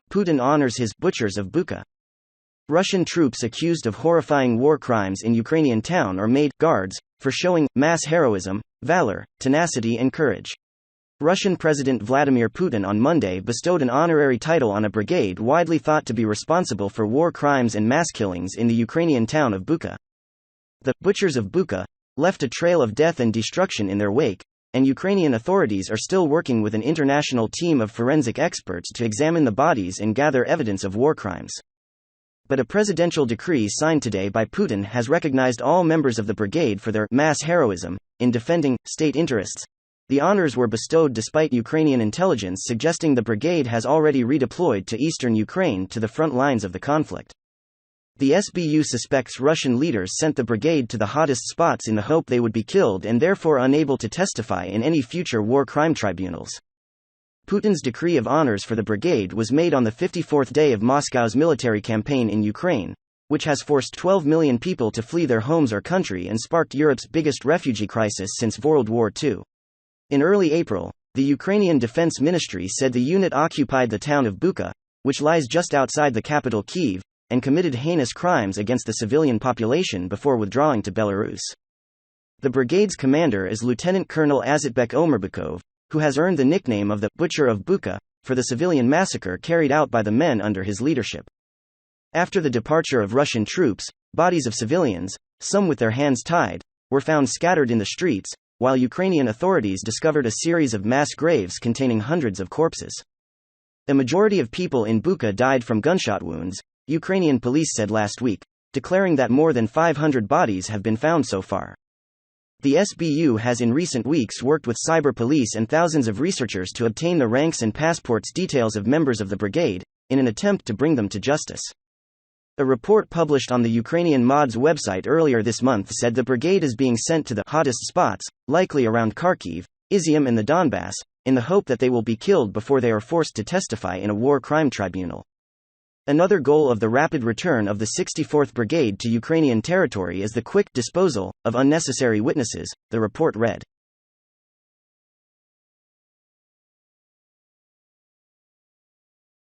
Putin honors his butchers of Bucha. Russian troops accused of horrifying war crimes in Ukrainian town are made guards for showing mass heroism, valor, tenacity, and courage. Russian President Vladimir Putin on Monday bestowed an honorary title on a brigade widely thought to be responsible for war crimes and mass killings in the Ukrainian town of Bucha. The butchers of Bucha left a trail of death and destruction in their wake, and Ukrainian authorities are still working with an international team of forensic experts to examine the bodies and gather evidence of war crimes. But a presidential decree signed today by Putin has recognized all members of the brigade for their mass heroism in defending state interests. The honors were bestowed despite Ukrainian intelligence suggesting the brigade has already redeployed to eastern Ukraine to the front lines of the conflict. The SBU suspects Russian leaders sent the brigade to the hottest spots in the hope they would be killed and therefore unable to testify in any future war crime tribunals. Putin's decree of honors for the brigade was made on the 54th day of Moscow's military campaign in Ukraine, which has forced 12 million people to flee their homes or country and sparked Europe's biggest refugee crisis since World War II. In early April, the Ukrainian Defense Ministry said the unit occupied the town of Bucha, which lies just outside the capital Kyiv, and committed heinous crimes against the civilian population before withdrawing to Belarus. The brigade's commander is Lieutenant Colonel Azatbek Omerbekov, who has earned the nickname of the Butcher of Bucha for the civilian massacre carried out by the men under his leadership. After the departure of Russian troops, bodies of civilians, some with their hands tied, were found scattered in the streets, while Ukrainian authorities discovered a series of mass graves containing hundreds of corpses. The majority of people in Bucha died from gunshot wounds, Ukrainian police said last week, declaring that more than 500 bodies have been found so far. The SBU has in recent weeks worked with cyber police and thousands of researchers to obtain the ranks and passports details of members of the brigade, in an attempt to bring them to justice. A report published on the Ukrainian MOD's website earlier this month said the brigade is being sent to the hottest spots, likely around Kharkiv, Izium and the Donbass, in the hope that they will be killed before they are forced to testify in a war crime tribunal. Another goal of the rapid return of the 64th Brigade to Ukrainian territory is the quick disposal of unnecessary witnesses, the report read.